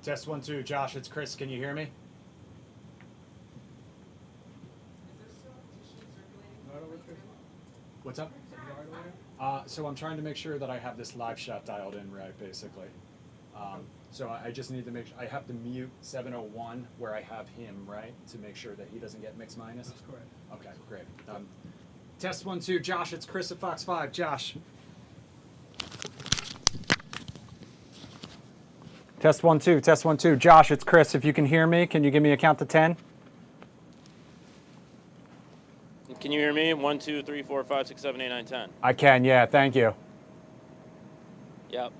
Test 1, 2. Josh, it's Chris. Can you hear me? What's up? So I'm trying to make sure that I have this live shot dialed in right, basically. So I just need to make sure, I have to mute 701 where I have him, right, to make sure that he doesn't get mix minus? That's correct. Okay, great. Test 1, 2. Josh, it's Chris at Fox 5. Josh. Test 1, 2. Test 1, 2. Josh, it's Chris. If you can hear me, can you give me a count to 10? Can you hear me? 1, 2, 3, 4, 5, 6, 7, 8, 9, 10. I can, yeah. Thank you. Yep.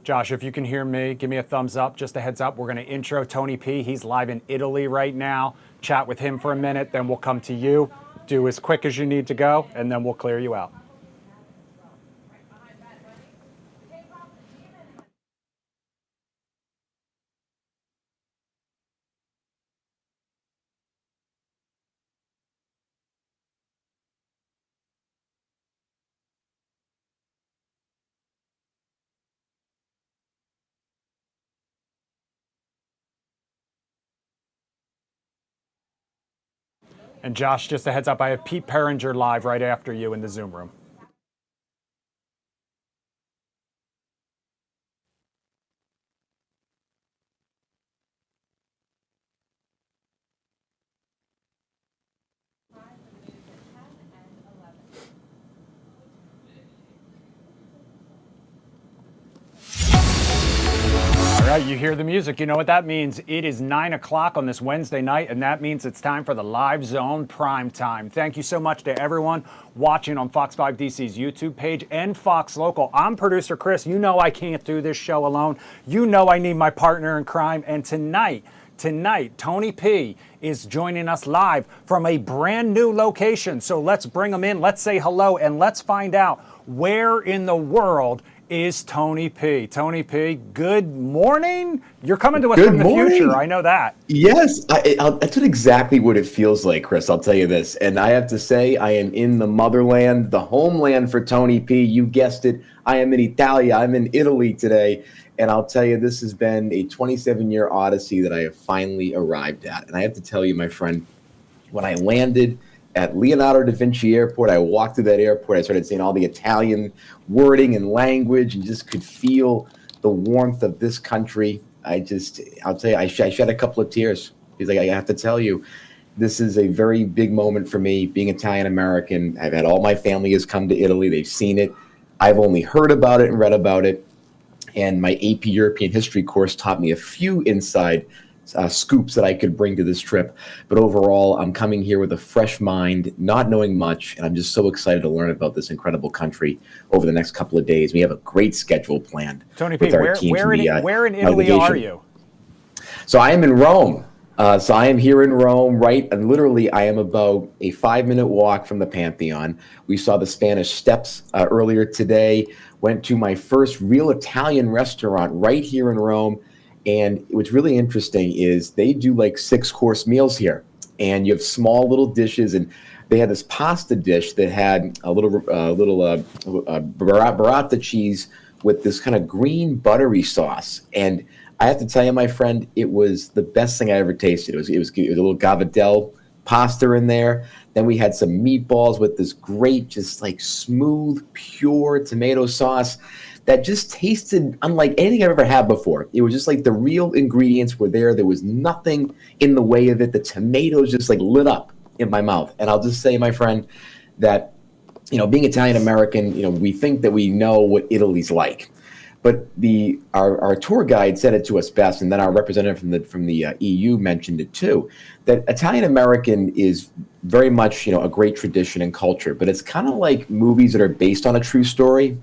Josh, if you can hear me, give me a thumbs up. Just a heads up, we're going to intro Tony P. He's live in Italy right now. Chat with him for a minute, then we'll come to you. Do as quick as you need to go, and then we'll clear you out. And Josh, just a heads up, I have Pete Perringer live right after you in the Zoom room. All right, you hear the music. You know what that means. It is 9 o'clock on this Wednesday night, and that means it's time for the live zone prime time. Thank you so much to everyone watching on Fox 5 DC's YouTube page and Fox Local. I'm producer Chris. You know I can't do this show alone. You know I need my partner in crime. And tonight, Tony P is joining us live from a brand new location. So let's bring him in. Let's say hello, and let's find out where in the world is Tony P. Tony P, good morning. You're coming to us from the future. I know that. Yes, that's exactly what it feels like, Chris. I'll tell you this. And I have to say, I am in the motherland, the homeland for Tony P. You guessed it. I am in Italia. I'm in Italy today. And I'll tell you, this has been a 27-year odyssey that I have finally arrived at. And I have to tell you, my friend, when I landed at Leonardo da Vinci Airport, I walked through that airport, I started seeing all the Italian wording and language and just could feel the warmth of this country. I'll tell you, I shed a couple of tears because I have to tell you, this is a very big moment for me, being Italian-American. I've had all my family has come to Italy. They've seen it. I've only heard about it and read about it. And my AP European history course taught me a few inside scoops that I could bring to this trip. But overall, I'm coming here with a fresh mind, not knowing much, and I'm just so excited to learn about this incredible country over the next couple of days. We have a great schedule planned. Tony P, where in Italy are you? So I am in Rome. So I am here in Rome, right? And literally, I am about a 5-minute walk from the Pantheon. We saw the Spanish Steps earlier today. Went to my first real Italian restaurant right here in Rome. And what's really interesting is they do like 6-course meals here. And you have small little dishes. And they had this pasta dish that had a little burrata cheese with this kind of green buttery sauce. And I have to tell you, my friend, it was the best thing I ever tasted. It was a little gavadel pasta in there. Then we had some meatballs with this great, just like smooth, pure tomato sauce that just tasted unlike anything I've ever had before. It was just like the real ingredients were there. There was nothing in the way of it. The tomatoes just like lit up in my mouth. And I'll just say, my friend, that, being Italian-American, we think that we know what Italy's like. But our tour guide said it to us best, and then our representative from the EU mentioned it too, that Italian-American is very much, a great tradition and culture, but it's kind of like movies that are based on a true story.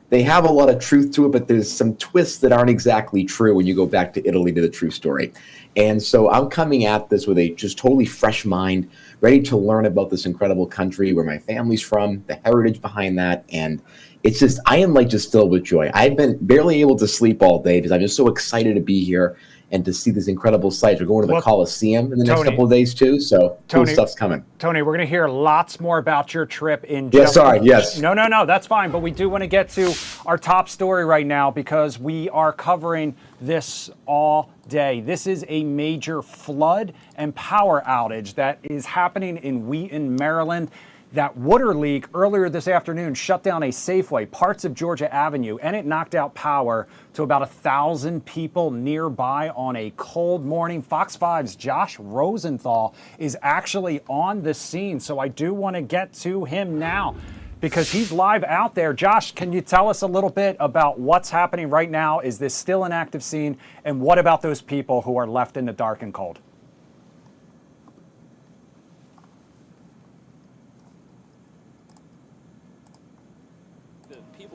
They have a lot of truth to it, but there's some twists that aren't exactly true when you go back to Italy to the true story. And so I'm coming at this with a just totally fresh mind, ready to learn about this incredible country, where my family's from, the heritage behind that, and it's just, I am like just filled with joy. I've been barely able to sleep all day because I'm just so excited to be here and to see these incredible sights. We're going to the Coliseum in the next couple of days too, so cool stuff's coming. Tony, we're going to hear lots more about your trip in Yes. No, that's fine, but we do want to get to our top story right now because we are covering this all day. This is a major flood and power outage that is happening in Wheaton, Maryland. That water leak earlier this afternoon shut down a Safeway, parts of Georgia Avenue, and it knocked out power to about 1,000 people nearby on a cold morning. Fox 5's Josh Rosenthal is actually on the scene, so I do want to get to him now because he's live out there. Josh, can you tell us a little bit about what's happening right now? Is this still an active scene? And what about those people who are left in the dark and cold?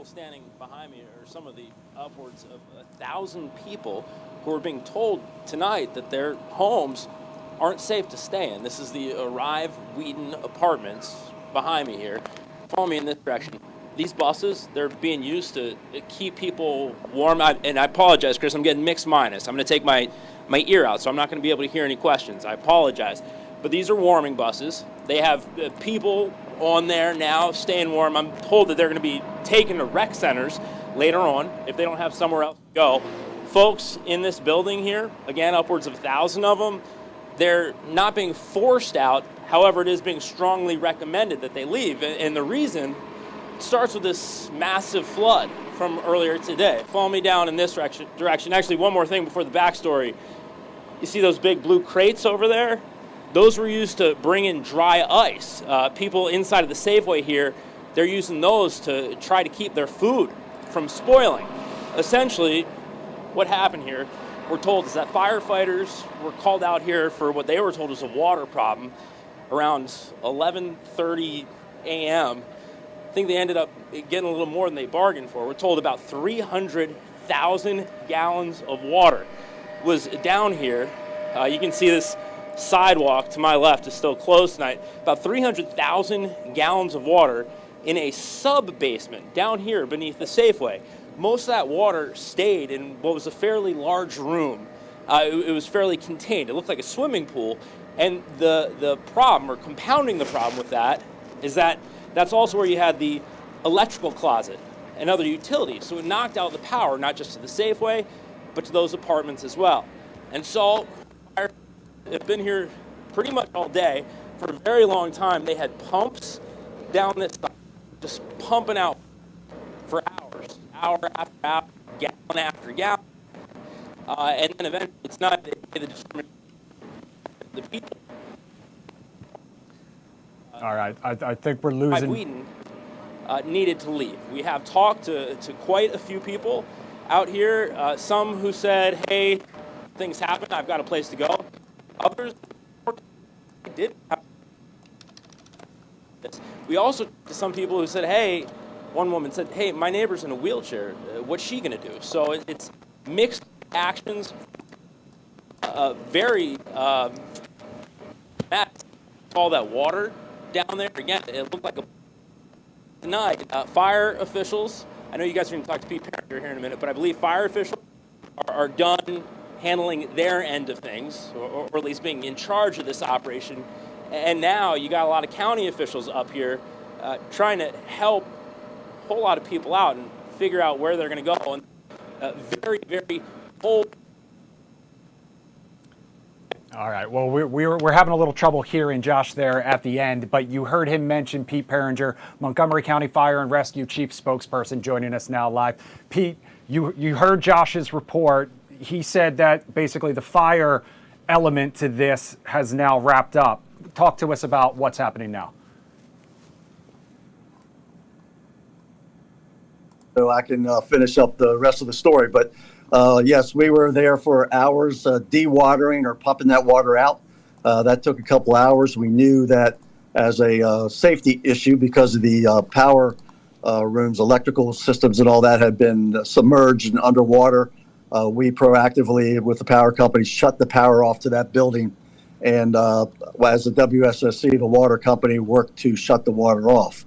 Standing behind me are some of the upwards of 1,000 people who are being told tonight that their homes aren't safe to stay in. This is the Arrive Wheaton Apartments behind me here. Follow me in this direction. These buses, they're being used to keep people warm. And I apologize, Chris, I'm getting mixed minus. I'm going to take my ear out, so I'm not going to be able to hear any questions. I apologize. But these are warming buses. They have people on there now staying warm. I'm told that they're going to be taken to rec centers later on if they don't have somewhere else to go. Folks in this building here, again, upwards of 1,000 of them, they're not being forced out. However, it is being strongly recommended that they leave. And the reason starts with this massive flood from earlier today. Follow me down in this direction. Actually, one more thing before the backstory. You see those big blue crates over there? Those were used to bring in dry ice. People inside of the Safeway here, they're using those to try to keep their food from spoiling. Essentially, what happened here, we're told, is that firefighters were called out here for what they were told was a water problem around 11:30 a.m. I think they ended up getting a little more than they bargained for. We're told about 300,000 gallons of water was down here. You can see this sidewalk to my left is still closed tonight. About 300,000 gallons of water in a sub-basement down here beneath the Safeway. Most of that water stayed in what was a fairly large room. It was fairly contained. It looked like a swimming pool. And the problem, or compounding the problem with that, is that that's also where you had the electrical closet and other utilities. So it knocked out the power, not just to the Safeway, but to those apartments as well. And so fire have been here pretty much all day. For a very long time, they had pumps down this side, just pumping out for hours, hour after hour, gallon after gallon. And then eventually, it's not the determination of the people. All right, I think we're losing. Wheaton needed to leave. We have talked to quite a few people out here, some who said, hey, things happen, I've got a place to go. Others didn't have this. We also talked to some people who said, hey, one woman said, hey, my neighbor's in a wheelchair. What's she going to do? So it's mixed actions, very all that water down there. Again, it looked like a tonight. Fire officials, I know you guys are going to talk to Pete Parringer here in a minute, but I believe fire officials are done handling their end of things, or at least being in charge of this operation. And now you got a lot of county officials up here trying to help a whole lot of people out and figure out where they're going to go. And very, very cold. All right. Well, we're having a little trouble hearing Josh there at the end, but you heard him mention Pete Parringer, Montgomery County Fire and Rescue Chief Spokesperson, joining us now live. Pete, you heard Josh's report. He said that basically the fire element to this has now wrapped up. Talk to us about what's happening now. So I can finish up the rest of the story, but yes, we were there for hours dewatering or pumping that water out. That took a couple hours. We knew that as a safety issue because of the power rooms, electrical systems and all that had been submerged and underwater. We proactively, with the power company, shut the power off to that building. And as the WSSC, the water company, worked to shut the water off.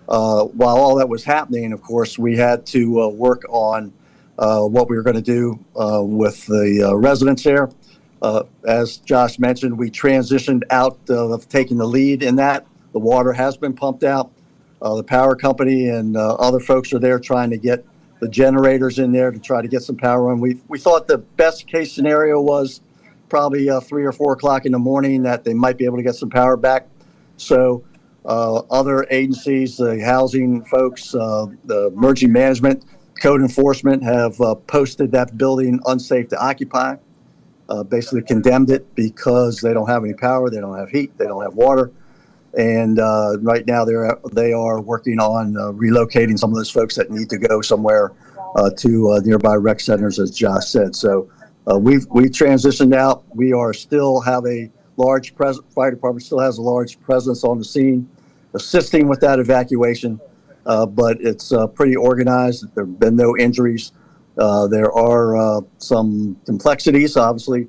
While all that was happening, of course, we had to work on what we were going to do with the residents there. As Josh mentioned, we transitioned out of taking the lead in that. The water has been pumped out. The power company and other folks are there trying to get the generators in there to try to get some power on. We thought the best case scenario was probably 3 or 4 o'clock in the morning that they might be able to get some power back. So other agencies, the housing folks, the emergency management, code enforcement have posted that building unsafe to occupy, basically condemned it because they don't have any power, they don't have heat, they don't have water. And right now they are working on relocating some of those folks that need to go somewhere to nearby rec centers, as Josh said. So we transitioned out. We are still have a large fire department still has a large presence on the scene, assisting with that evacuation. But it's pretty organized. There have been no injuries. There are some complexities. Obviously,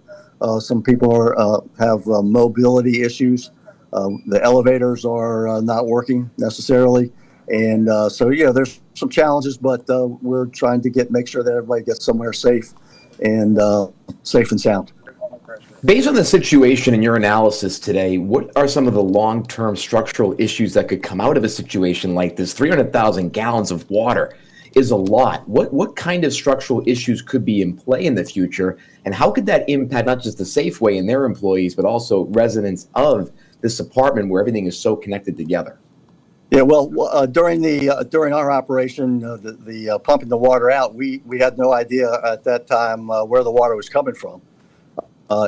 some people have mobility issues. The elevators are not working necessarily. And so, yeah, there's some challenges, but we're trying to make sure that everybody gets somewhere safe and sound. Based on the situation and your analysis today, what are some of the long-term structural issues that could come out of a situation like this? 300,000 gallons of water is a lot. What kind of structural issues could be in play in the future, and how could that impact not just the Safeway and their employees, but also residents of this apartment where everything is so connected together? Yeah, well, during our operation, the pumping the water out, we had no idea at that time where the water was coming from.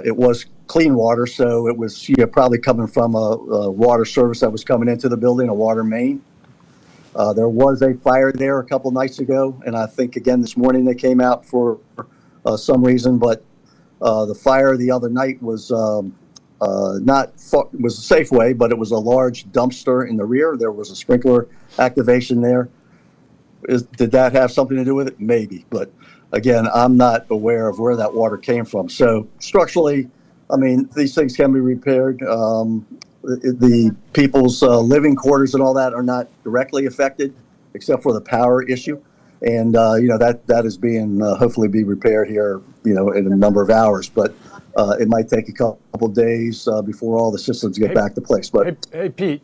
It was clean water, so it was probably coming from a water service that was coming into the building, a water main. There was a fire there a couple nights ago, and I think again this morning they came out for some reason. But the fire the other night was was a Safeway, but it was a large dumpster in the rear. There was a sprinkler activation there. Did that have something to do with it? Maybe, but again, I'm not aware of where that water came from. So structurally, I mean, these things can be repaired. The people's living quarters and all that are not directly affected, except for the power issue. And, that is being hopefully be repaired here, in a number of hours. But it might take a couple days before all the systems get back to place. But hey Pete,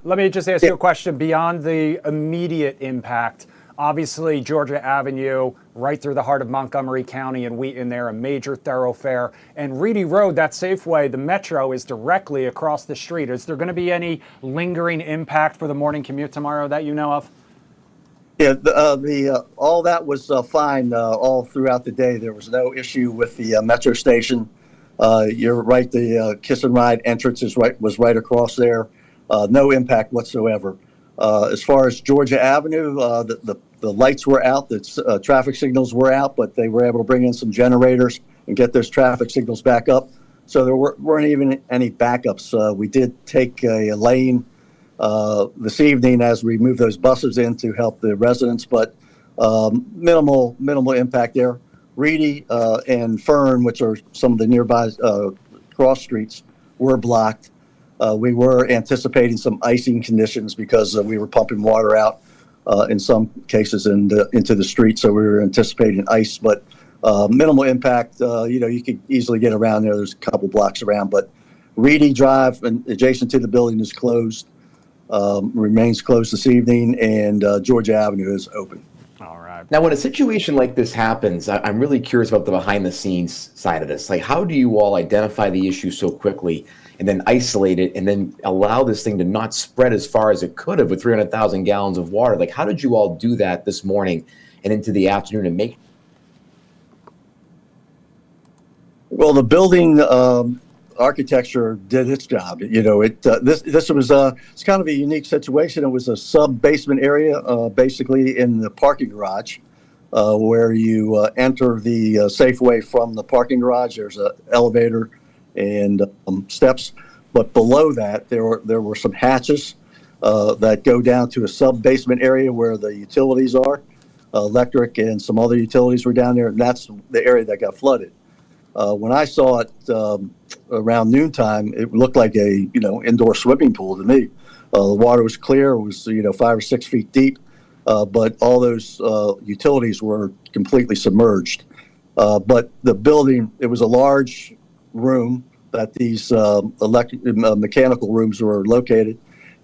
let me just ask you a question beyond the immediate impact Obviously, Georgia Avenue, right through the heart of Montgomery County and Wheaton there, a major thoroughfare. And Reedy Road, that Safeway, the Metro is directly across the street. Is there going to be any lingering impact for the morning commute tomorrow that you know of? Yeah, all that was fine all throughout the day. There was no issue with the Metro station. You're right. The Kiss and Ride entrance was right across there. No impact whatsoever. As far as Georgia Avenue, the lights were out, the traffic signals were out, but they were able to bring in some generators and get those traffic signals back up. So there weren't even any backups. We did take a lane this evening as we moved those buses in to help the residents, but minimal impact there. Reedy and Fern, which are some of the nearby cross streets, were blocked. We were anticipating some icing conditions because we were pumping water out in some cases into the street, so we were anticipating ice, but minimal impact. You could easily get around there. There's a couple blocks around, but Reedy Drive and adjacent to the building is closed, remains closed this evening, and Georgia Avenue is open. All right. Now, when a situation like this happens, I'm really curious about the behind-the-scenes side of this. Like, how do you all identify the issue so quickly and then isolate it and then allow this thing to not spread as far as it could have with 300,000 gallons of water? Like, how did you all do that this morning and into the afternoon and make? Well, the building architecture did its job. This was it's kind of a unique situation. It was a sub-basement area, basically in the parking garage, where you enter the Safeway from the parking garage. There's an elevator and steps, but below that there were some hatches that go down to a sub-basement area where the utilities are, electric and some other utilities were down there, and that's the area that got flooded. When I saw it around noontime, it looked like a indoor swimming pool to me. The water was clear; it was 5 or 6 feet deep, but all those utilities were completely submerged. But the building, it was a large room that these mechanical rooms were located,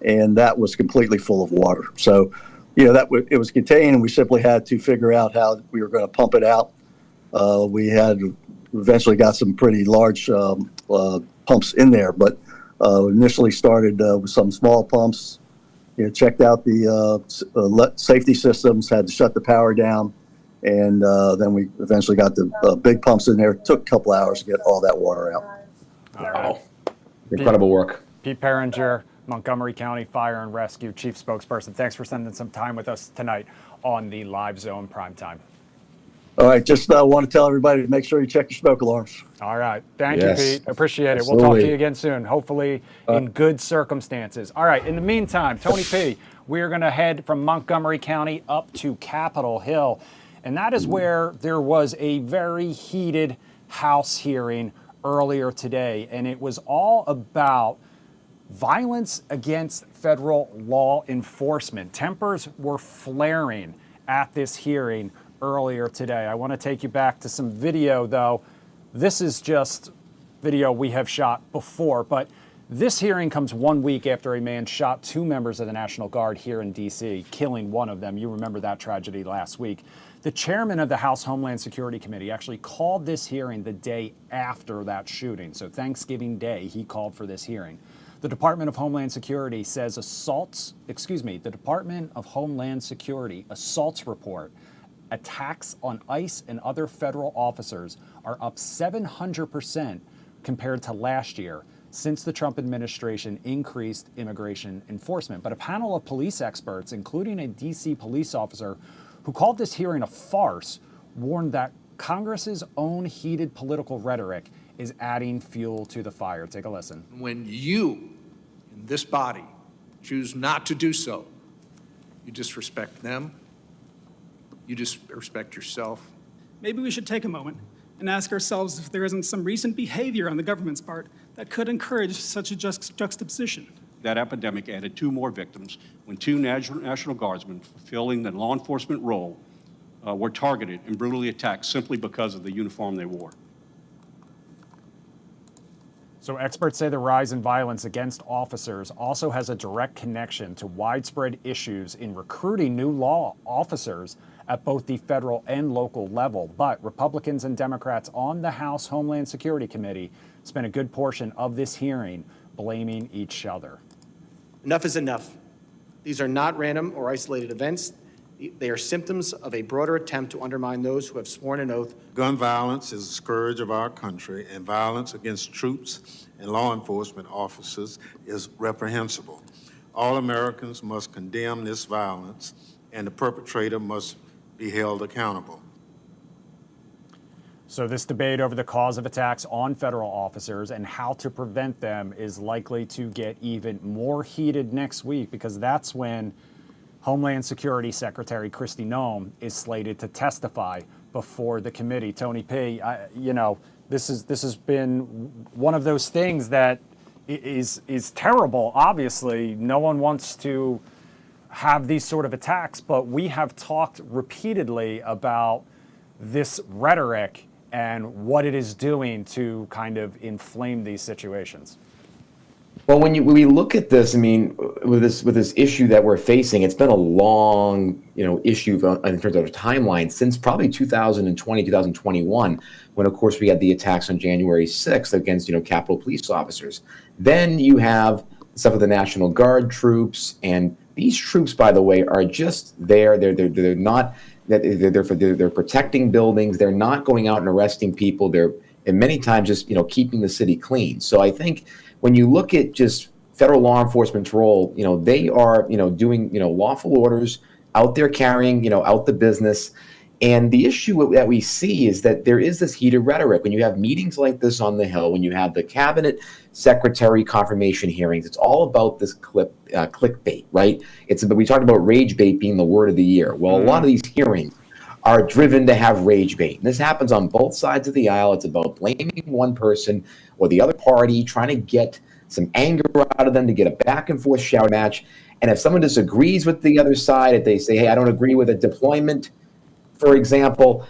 and that was completely full of water. So, it was contained, and we simply had to figure out how we were going to pump it out. We had eventually got some pretty large pumps in there, but initially started with some small pumps. Checked out the safety systems, had to shut the power down, and then we eventually got the big pumps in there. It took a couple hours to get all that water out. Wow. Incredible work. Pete Perringer, Montgomery County Fire and Rescue Chief Spokesperson. Thanks for spending some time with us tonight on the Live Zone Primetime. All right, just want to tell everybody to make sure you check your smoke alarms. All right. Thank Yes, you, Pete. Appreciate it. absolutely. We'll talk to you again soon, hopefully in good circumstances. All right. In the meantime, Tony P., we are going to head from Montgomery County up to Capitol Hill. And that is where there was a very heated House hearing earlier today. And it was all about violence against federal law enforcement. Tempers were flaring at this hearing earlier today. I want to take you back to some video, though. This is just video we have shot before, but this hearing comes 1 week after a man shot 2 members of the National Guard here in D.C., killing one of them. You remember that tragedy last week. The chairman of the House Homeland Security Committee actually called this hearing the day after that shooting. So Thanksgiving Day, he called for this hearing. The Department of Homeland Security says the Department of Homeland Security assaults report attacks on ICE and other federal officers are up 700% compared to last year since the Trump administration increased immigration enforcement. But a panel of police experts, including a DC police officer who called this hearing a farce, warned that Congress's own heated political rhetoric is adding fuel to the fire. Take a listen. When you, in this body, choose not to do so, you disrespect them, you disrespect yourself. Maybe we should take a moment and ask ourselves if there isn't some recent behavior on the government's part that could encourage such a juxtaposition. That epidemic added 2 more victims when 2 National Guardsmen fulfilling the law enforcement role were targeted and brutally attacked simply because of the uniform they wore. So experts say the rise in violence against officers also has a direct connection to widespread issues in recruiting new law officers at both the federal and local level. But Republicans and Democrats on the House Homeland Security Committee spent a good portion of this hearing blaming each other. Enough is enough. These are not random or isolated events. They are symptoms of a broader attempt to undermine those who have sworn an oath. Gun violence is a scourge of our country, and violence against troops and law enforcement officers is reprehensible. All Americans must condemn this violence, and the perpetrator must be held accountable. So this debate over the cause of attacks on federal officers and how to prevent them is likely to get even more heated next week, because that's when Homeland Security Secretary Kristi Noem is slated to testify before the committee. Tony P., this has been one of those things that is terrible. Obviously, no one wants to have these sort of attacks, but we have talked repeatedly about this rhetoric and what it is doing to kind of inflame these situations. Well, when we look at this, I mean, with this issue that we're facing, it's been a long, issue in terms of timeline since probably 2020, 2021, when of course we had the attacks on January 6th against, Capitol police officers. Then you have stuff with the National Guard troops, and these troops, by the way, are just there. They're not that they're protecting buildings. They're not going out and arresting people. They're and many times just keeping the city clean. So I think when you look at just federal law enforcement's role, they are doing lawful orders out there carrying out the business. And the issue that we see is that there is this heated rhetoric when you have meetings like this on the Hill, when you have the cabinet secretary confirmation hearings. It's all about this clickbait, right? We talked about rage bait being the word of the year. Well, a lot of these hearings are driven to have rage bait. And this happens on both sides of the aisle. It's about blaming one person or the other party, trying to get some anger out of them to get a back and forth shout match. And if someone disagrees with the other side, if they say, hey, I don't agree with a deployment, for example,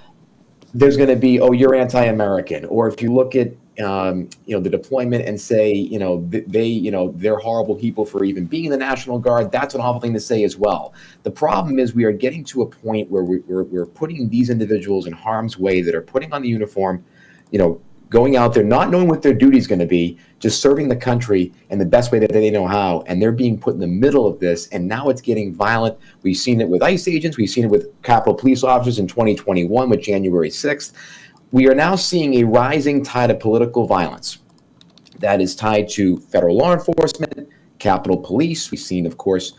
there's going to be, oh, you're anti-American. Or if you look at, the deployment and say, they're horrible people for even being in the National Guard, that's an awful thing to say as well. The problem is we are getting to a point where we're putting these individuals in harm's way that are putting on the uniform, going out there, not knowing what their duty is going to be, just serving the country in the best way that they know how. And they're being put in the middle of this. And now it's getting violent. We've seen it with ICE agents. We've seen it with Capitol police officers in 2021 with January 6th. We are now seeing a rising tide of political violence that is tied to federal law enforcement, Capitol Police. We've seen, of course,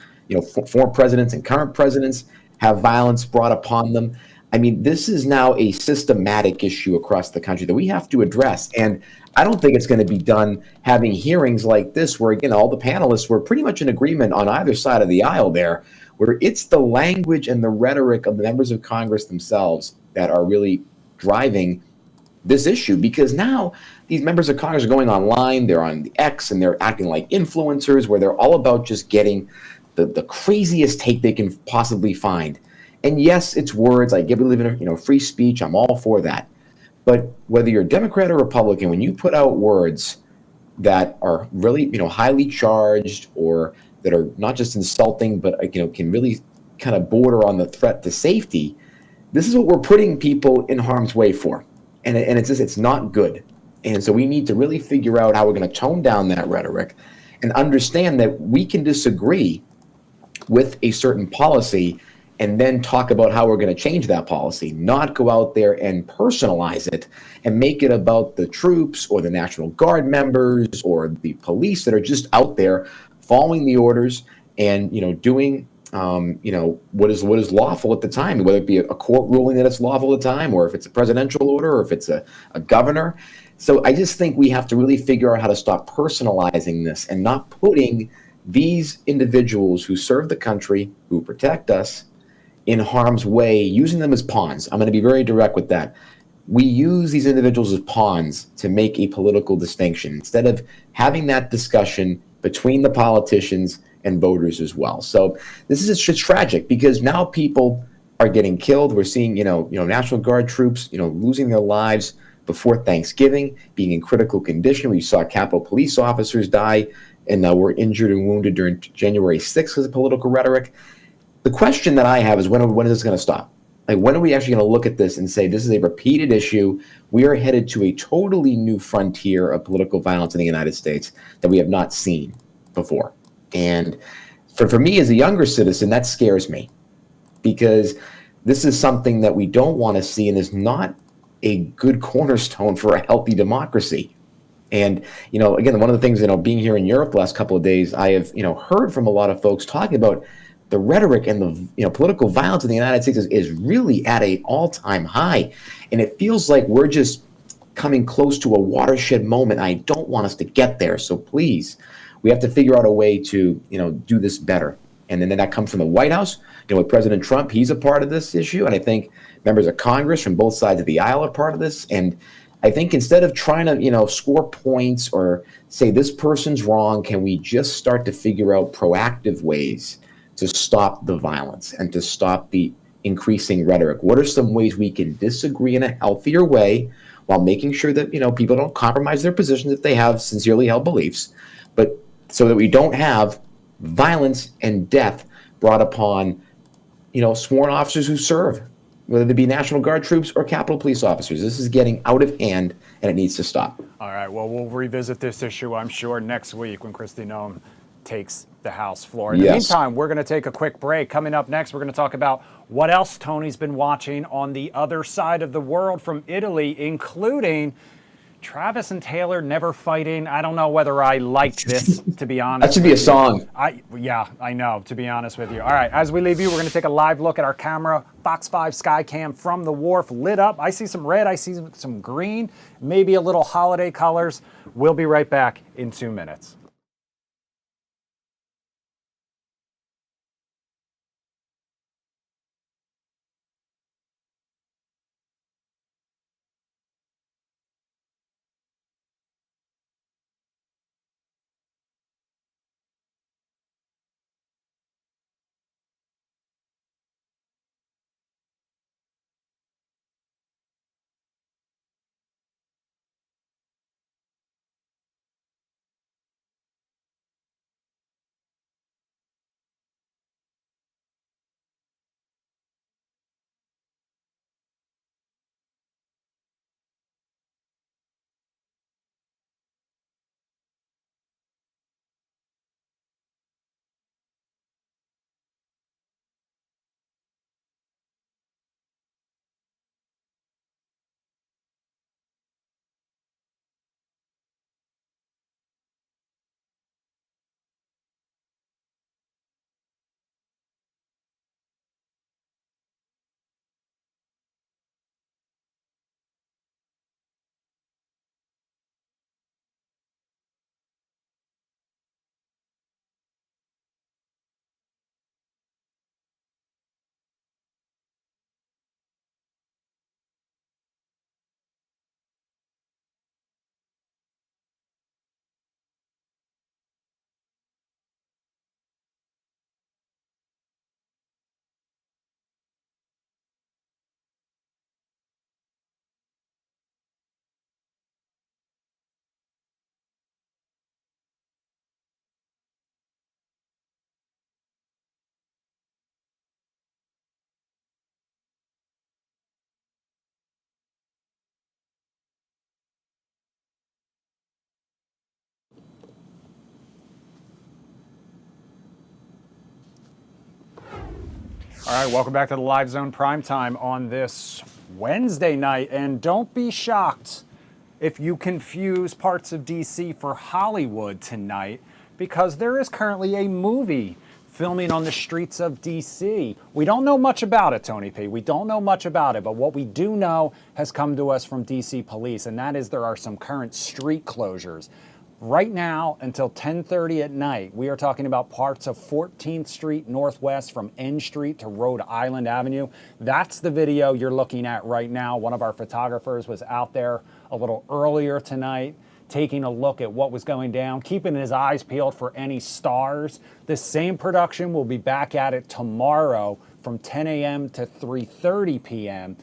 former presidents and current presidents have violence brought upon them. I mean, this is now a systematic issue across the country that we have to address. And I don't think it's going to be done having hearings like this where, again, all the panelists were pretty much in agreement on either side of the aisle there, where it's the language and the rhetoric of the members of Congress themselves that are really driving this issue. Because now these members of Congress are going online, they're on the X, and they're acting like influencers, where they're all about just getting the craziest take they can possibly find. And yes, it's words. I believe in free speech. I'm all for that. But whether you're Democrat or Republican, when you put out words that are really highly charged or that are not just insulting, but can really kind of border on the threat to safety, this is what we're putting people in harm's way for. And it's not good. And so we need to really figure out how we're going to tone down that rhetoric and understand that we can disagree with a certain policy and then talk about how we're going to change that policy, not go out there and personalize it and make it about the troops or the National Guard members or the police that are just out there following the orders and, doing, what is lawful at the time, whether it be a court ruling that it's lawful at the time, or if it's a presidential order, or if it's a governor. So I just think we have to really figure out how to stop personalizing this and not putting these individuals who serve the country, who protect us, in harm's way, using them as pawns. I'm going to be very direct with that. We use these individuals as pawns to make a political distinction instead of having that discussion between the politicians and voters as well. So this is just tragic because now people are getting killed. We're seeing, National Guard troops, losing their lives before Thanksgiving, being in critical condition. We saw Capitol police officers die and were injured and wounded during January 6th because of political rhetoric. The question that I have is when is this going to stop? Like, when are we actually going to look at this and say this is a repeated issue? We are headed to a totally new frontier of political violence in the United States that we have not seen before. And for me as a younger citizen, that scares me, because this is something that we don't want to see and is not a good cornerstone for a healthy democracy. And, again, one of the things, being here in Europe the last couple of days, I have, heard from a lot of folks talking about the rhetoric and the political violence in the United States is really at an all-time high. And it feels like we're just coming close to a watershed moment. I don't want us to get there. So please, we have to figure out a way to, do this better. And then that comes from the White House. With President Trump, he's a part of this issue. And I think members of Congress from both sides of the aisle are part of this. And I think instead of trying to, score points or say this person's wrong, can we just start to figure out proactive ways to stop the violence and to stop the increasing rhetoric? What are some ways we can disagree in a healthier way while making sure that, people don't compromise their positions if they have sincerely held beliefs, but so that we don't have violence and death brought upon, sworn officers who serve, whether they be National Guard troops or Capitol Police officers. This is getting out of hand, and it needs to stop. All right, well, we'll revisit this issue, I'm sure, next week when Kristi Noem takes the House floor. In the meantime, we're going to take a quick break. Coming up next, we're going to talk about what else Tony's been watching on the other side of the world from Italy, including Travis and Taylor never fighting. I don't know whether I like this, to be honest. That should be a song. Yeah, I know, to be honest with you. All right, as we leave you, we're going to take a live look at our camera. Fox 5 Skycam from the wharf lit up. I see some red, I see some green, maybe a little holiday colors. We'll be right back in 2 minutes. All right, welcome back to the Live Zone Primetime on this Wednesday night. And don't be shocked if you confuse parts of DC for Hollywood tonight, because there is currently a movie filming on the streets of DC. We don't know much about it, Tony P. We don't know much about it, but what we do know has come to us from DC police, and that is there are some current street closures. Right now, until 10:30 at night, we are talking about parts of 14th Street Northwest from N Street to Rhode Island Avenue. That's the video you're looking at right now. One of our photographers was out there a little earlier tonight, taking a look at what was going down, keeping his eyes peeled for any stars. This same production will be back at it tomorrow from 10 a.m. to 3:30 p.m.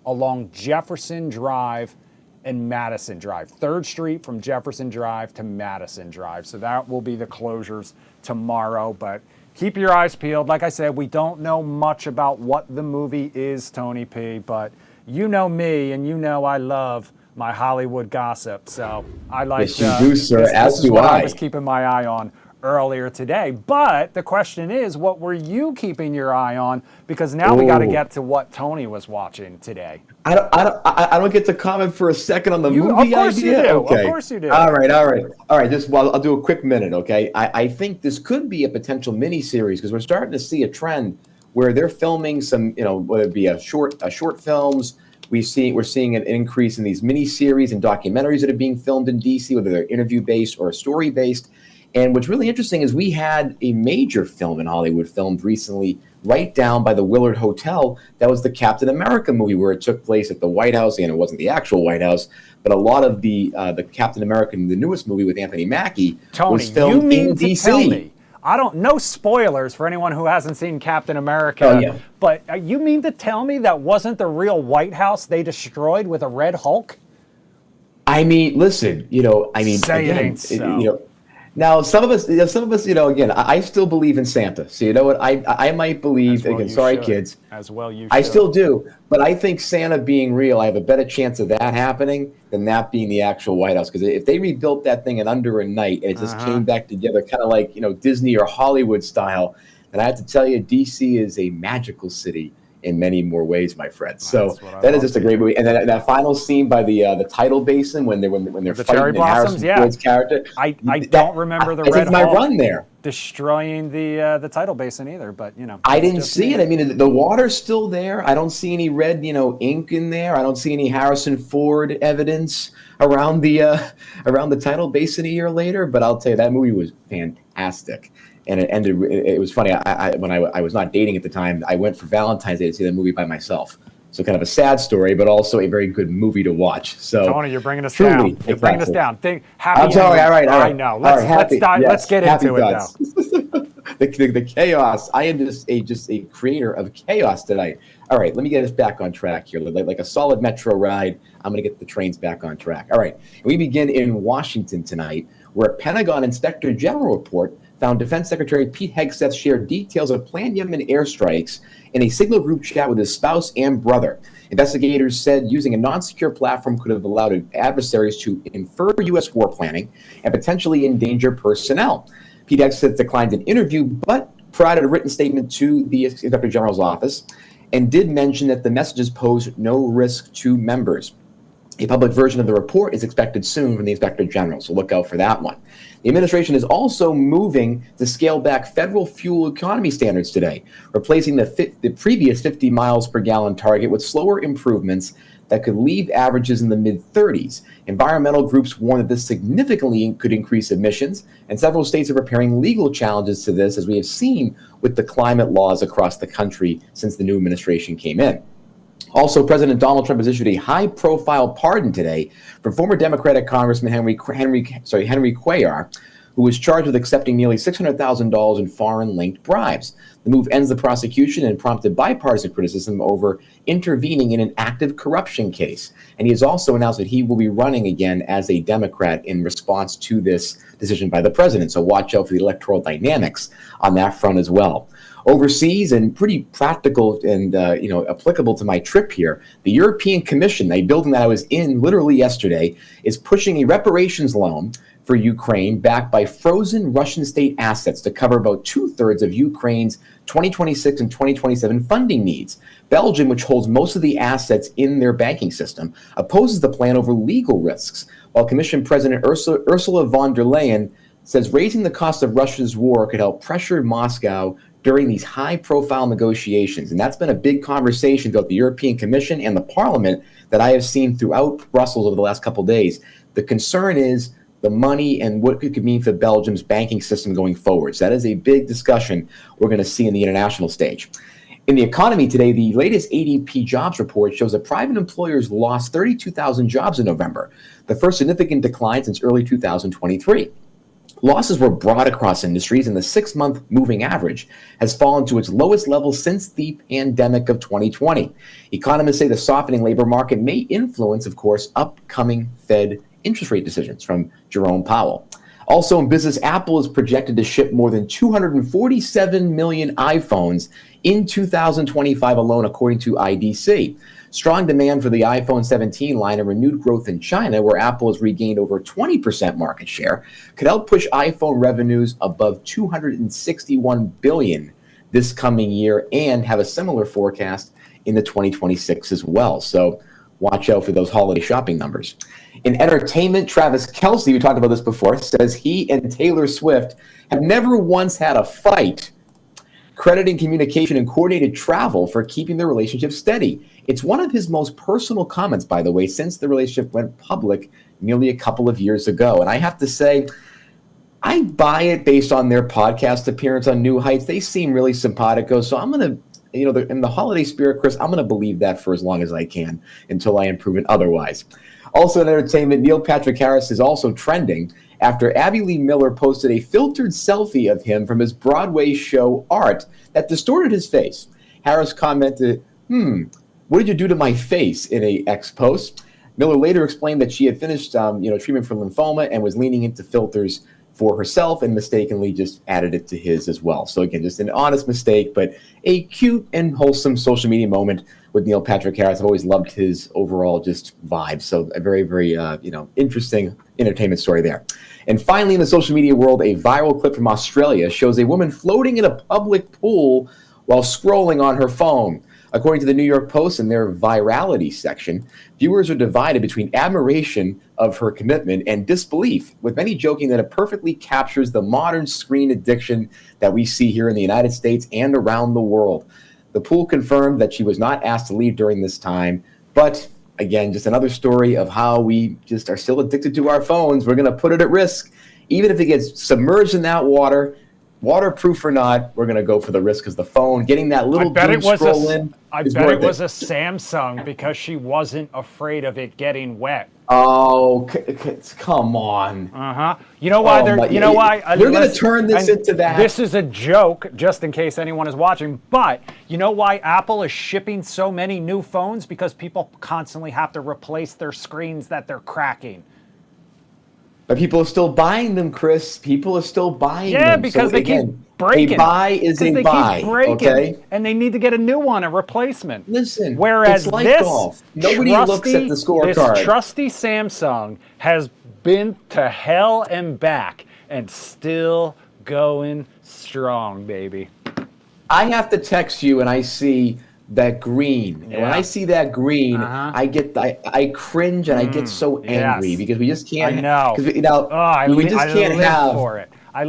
along Jefferson Drive and Madison Drive. 3rd Street from Jefferson Drive to Madison Drive. So that will be the closures tomorrow. But keep your eyes peeled. Like I said, we don't know much about what the movie is, Tony P. But you know me, and you know I love my Hollywood gossip. So I like Yes, you do, sir. As this is do what I I. was keeping my eye on earlier today. But the question is, what were you keeping your eye on? Because now we got to get to what Tony was watching today. I don't get to comment for a second on the movie Of course idea? you do. Okay. Of course you do. All right. I'll do a quick minute, okay? I think this could be a potential mini-series because we're starting to see a trend where they're filming some, whether it be a short films. We're seeing an increase in these mini-series and documentaries that are being filmed in DC, whether they're interview-based or story-based. And what's really interesting is we had a major film in Hollywood filmed recently right down by the Willard Hotel. That was the Captain America movie where it took place at the White House, and it wasn't the actual White House, but a lot of the Captain America, the newest movie with Anthony Mackie, was filmed in DC. Tell me, I don't know, spoilers for anyone who hasn't seen Captain America, Oh, yeah. but you mean to tell me that wasn't the real White House they destroyed with a Red Hulk? I mean, listen, Say it again, ain't so. Now some of us, again, I still believe in Santa. So you know what, I might believe, As well again, you sorry should. kids, As well you I should. still do, but I think Santa being real, I have a better chance of that happening than that being the actual White House. Because if they rebuilt that thing in under a night and it just came back together, kind of like Disney or Hollywood style, then I have to tell you, DC is a magical city in many more ways, my friend. So what I that is love just a to great hear. movie. And then that final scene by the tidal basin when they're The fighting cherry in blossoms, Harrison yeah. Ford's character. I don't remember the I Red take my Hulk run there. destroying the tidal basin either, but I that's didn't just see me. it. I mean, the water's still there. I don't see any red, ink in there. I don't see any Harrison Ford evidence around the tidal basin a year later. But I'll tell you, that movie was fantastic, and it ended. It was funny. When I was not dating at the time, I went for Valentine's Day to see that movie by myself. So kind of a sad story, but also a very good movie to watch. So Tony, you're bringing us truly down. You're bringing us impactful. down. Happy I'm telling you, all right. I know. All right, happy, Let's get happy into it now. thoughts. the chaos. I am just a creator of chaos tonight. All right, let me get us back on track here. Like a solid metro ride, I'm going to get the trains back on track. All right, we begin in Washington tonight, where a Pentagon Inspector General report found Defense Secretary Pete Hegseth shared details of planned Yemen airstrikes in a Signal group chat with his spouse and brother. Investigators said using a non-secure platform could have allowed adversaries to infer U.S. war planning and potentially endanger personnel. Pete Hegseth declined an interview, but provided a written statement to the Inspector General's office and did mention that the messages posed no risk to members. A public version of the report is expected soon from the Inspector General, so look out for that one. The administration is also moving to scale back federal fuel economy standards today, replacing the previous 50 miles per gallon target with slower improvements that could leave averages in the mid-30s. Environmental groups warn that this significantly could increase emissions, and several states are preparing legal challenges to this, as we have seen with the climate laws across the country since the new administration came in. Also, President Donald Trump has issued a high-profile pardon today for former Democratic Congressman Henry Cuellar, who was charged with accepting nearly $600,000 in foreign-linked bribes. The move ends the prosecution and prompted bipartisan criticism over intervening in an active corruption case. And he has also announced that he will be running again as a Democrat in response to this decision by the president. So watch out for the electoral dynamics on that front as well. Overseas, and pretty practical and applicable to my trip here, the European Commission, a building that I was in literally yesterday, is pushing a reparations loan for Ukraine backed by frozen Russian state assets to cover about 2/3 of Ukraine's 2026 and 2027 funding needs. Belgium, which holds most of the assets in their banking system, opposes the plan over legal risks, while Commission President Ursula von der Leyen says raising the cost of Russia's war could help pressure Moscow during these high-profile negotiations. And that's been a big conversation about the European Commission and the Parliament that I have seen throughout Brussels over the last couple of days. The concern is the money and what it could mean for Belgium's banking system going forward. So that is a big discussion we're going to see in the international stage. In the economy today, the latest ADP jobs report shows that private employers lost 32,000 jobs in November, the first significant decline since early 2023. Losses were broad across industries, and the 6-month moving average has fallen to its lowest level since the pandemic of 2020. Economists say the softening labor market may influence, of course, upcoming Fed interest rate decisions from Jerome Powell. Also in business, Apple is projected to ship more than 247 million iPhones in 2025 alone, according to IDC. Strong demand for the iPhone 17 line and renewed growth in China, where Apple has regained over 20% market share, could help push iPhone revenues above $261 billion this coming year and have a similar forecast in the 2026 as well. So watch out for those holiday shopping numbers. In entertainment, Travis Kelce, we talked about this before, says he and Taylor Swift have never once had a fight, crediting communication and coordinated travel for keeping their relationship steady. It's one of his most personal comments, by the way, since the relationship went public nearly a couple of years ago. And I have to say, I buy it based on their podcast appearance on New Heights. They seem really simpatico. So I'm going to, in the holiday spirit, Chris, I'm going to believe that for as long as I can until I am proven otherwise. Also in entertainment, Neil Patrick Harris is also trending after Abby Lee Miller posted a filtered selfie of him from his Broadway show Art that distorted his face. Harris commented, what did you do to my face in a X post? Miller later explained that she had finished treatment for lymphoma and was leaning into filters for herself and mistakenly just added it to his as well. So again, just an honest mistake, but a cute and wholesome social media moment with Neil Patrick Harris. I've always loved his overall just vibe. So a very, very, interesting entertainment story there. And finally, in the social media world, a viral clip from Australia shows a woman floating in a public pool while scrolling on her phone. According to the New York Post in their virality section, viewers are divided between admiration of her commitment and disbelief, with many joking that it perfectly captures the modern screen addiction that we see here in the United States and around the world. The pool confirmed that she was not asked to leave during this time, but again, just another story of how we just are still addicted to our phones. We're going to put it at risk. Even if it gets submerged in that water, waterproof or not, we're going to go for the risk because the phone, getting that little doom scroll in, I bet it was a Samsung because she wasn't afraid of it getting wet. Oh, come on. You know why they're? You know why? We're going to turn this into that. This is a joke, just in case anyone is watching. But you know why Apple is shipping so many new phones? Because people constantly have to replace their screens that they're cracking. But people are still buying them, Chris. People are still buying them. Yeah, because they keep breaking. A buy is a buy, okay? And they need to get a new one, a replacement. Listen, whereas it's like this golf. Nobody looks at the scorecard. This trusty Samsung has been to hell and back and still going strong, baby. I have to text you and I see that green. And when I see that green, I cringe and I get so angry because we just can't. I know. We just can't have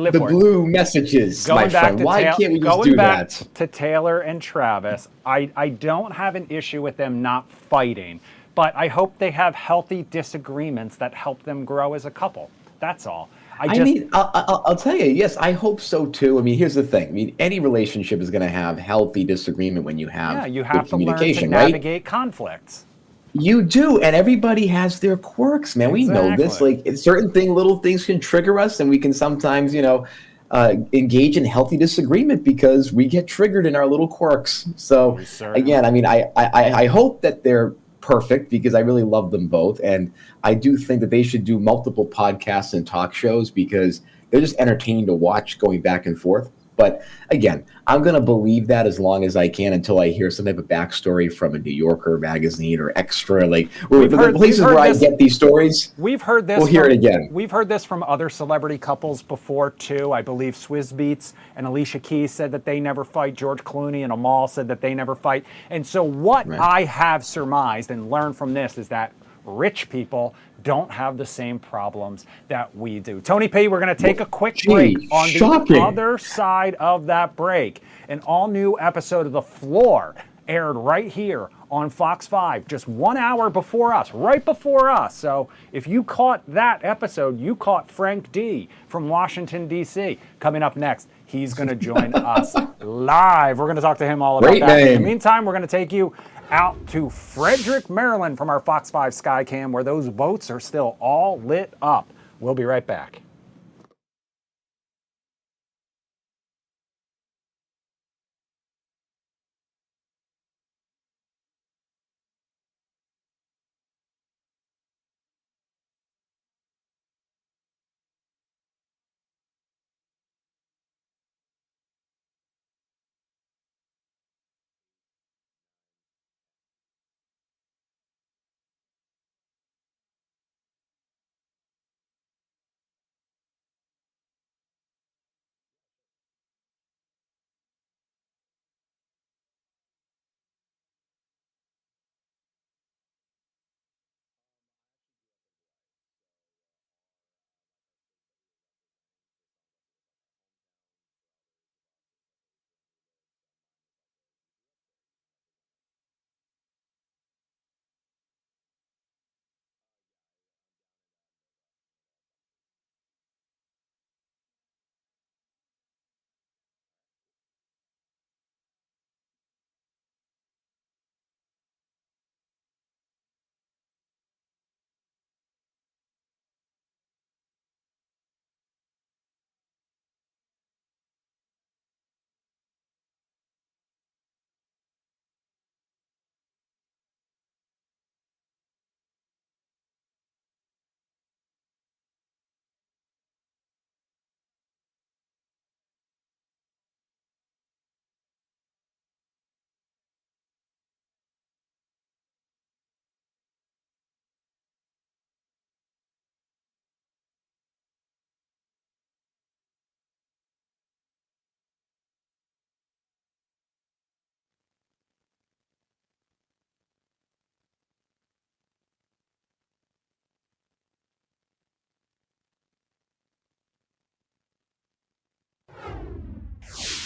the blue messages, my friend. Why can't we just do that? Going back to Taylor and Travis, I don't have an issue with them not fighting, but I hope they have healthy disagreements that help them grow as a couple. That's all. I'll tell you, yes, I hope so too. I mean, here's the thing. I mean, any relationship is going to have healthy disagreement when you have you have to learn to navigate conflicts. You do, and everybody has their quirks, man. We know this. Like little things can trigger us, and we can sometimes, engage in healthy disagreement because we get triggered in our little quirks. So again, I mean, I hope that they're perfect because I really love them both. And I do think that they should do multiple podcasts and talk shows because they're just entertaining to watch going back and forth. But again, I'm going to believe that as long as I can until I hear some type of backstory from a New Yorker magazine or Extra, like the places where I get these stories. We've heard this. We'll hear it again. We've heard this from other celebrity couples before too. I believe Swizz Beatz and Alicia Keys said that they never fight. George Clooney and Amal said that they never fight. And so what I have surmised and learned from this is that rich people don't have the same problems that we do. Tony P, we're going to take a quick break. On the other side of that break, an all-new episode of The Floor aired right here on Fox 5, just 1 hour before us, right before us. So if you caught that episode, you caught Frank D from Washington, D.C. Coming up next, he's going to join us live. We're going to talk to him all about that. In the meantime, we're going to take you out to Frederick, Maryland from our Fox 5 Skycam, where those boats are still all lit up. We'll be right back.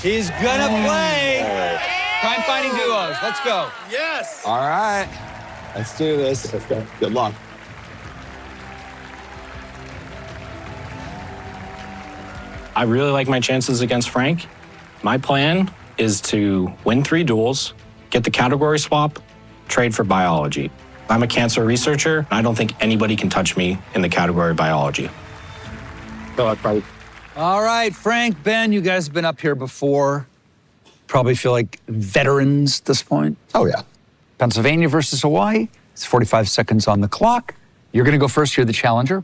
He's gonna play Crime Fighting Duos. Let's go. Yes. All right. Let's do this. Let's go. Good luck. I really like my chances against Frank. My plan is to win 3 duels, get the category swap, trade for biology. I'm a cancer researcher, and I don't think anybody can touch me in the category biology. So I'd probably... All right, Frank, Ben, you guys have been up here before. Probably feel like veterans at this point. Oh, yeah. Pennsylvania versus Hawaii. It's 45 seconds on the clock. You're going to go first. You're the challenger.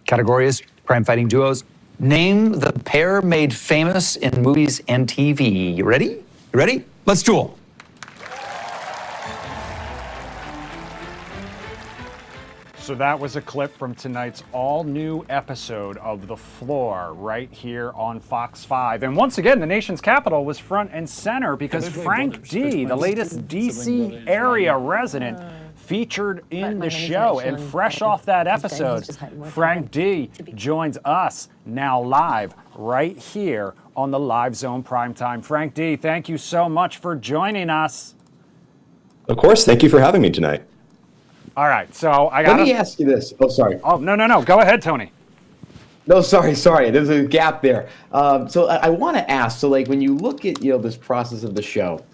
Category is crime fighting duos. Name the pair made famous in movies and TV. You ready? You ready? Let's duel. So that was a clip from tonight's all-new episode of The Floor right here on Fox 5. And once again, the nation's capital was front and center because Frank D, the latest DC area resident, featured in the show. And fresh off that episode, Frank D joins us now live right here on the Live Zone Primetime. Frank D, thank you so much for joining us. Of course, thank you for having me tonight. All right, so I got. Let me ask you this. Oh, sorry. Oh, no. Go ahead, Tony. No, sorry. There's a gap there. So I want to ask. So, like, when you look at this process of the show,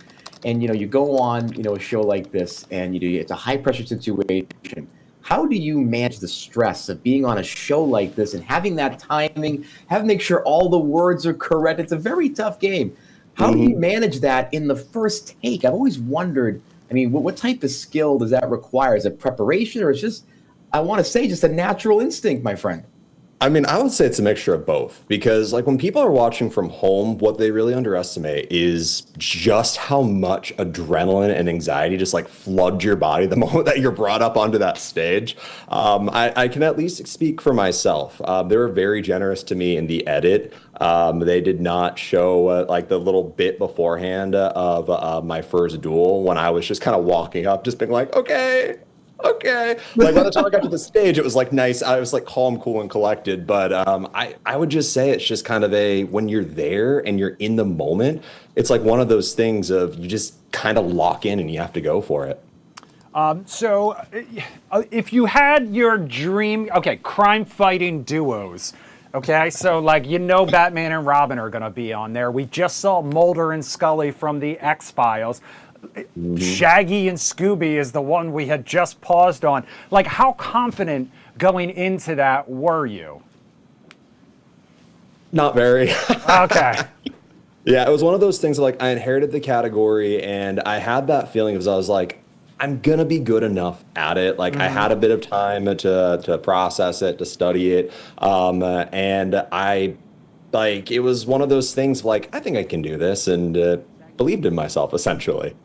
and you go on a show like this, and it's a high pressure situation. How do you manage the stress of being on a show like this and having that timing, have to make sure all the words are correct? It's a very tough game. How do you manage that in the first take? I've always wondered. I mean, what type of skill does that require? Is it preparation, or is just, I want to say, just a natural instinct, my friend? I mean, I would say it's a mixture of both, because like when people are watching from home, what they really underestimate is just how much adrenaline and anxiety just like flood your body the moment that you're brought up onto that stage. I can at least speak for myself. They were very generous to me in the edit. They did not show like the little bit beforehand of my first duel when I was just kind of walking up, just being like, okay. Like by the time I got to the stage, it was like nice. I was like calm, cool, and collected. But I would just say it's just kind of when you're there and you're in the moment, it's like one of those things of you just kind of lock in and you have to go for it. So if you had your dream, crime fighting duos. Okay, so like Batman and Robin are going to be on there. We just saw Mulder and Scully from the X-Files. Shaggy and Scooby is the one we had just paused on. Like, how confident going into that were you? Not very. Okay. Yeah, it was one of those things like I inherited the category and I had that feeling because I was like, I'm going to be good enough at it. Like I had a bit of time to process it, to study it. And I like, it was one of those things like, I think I can do this, and believed in myself essentially.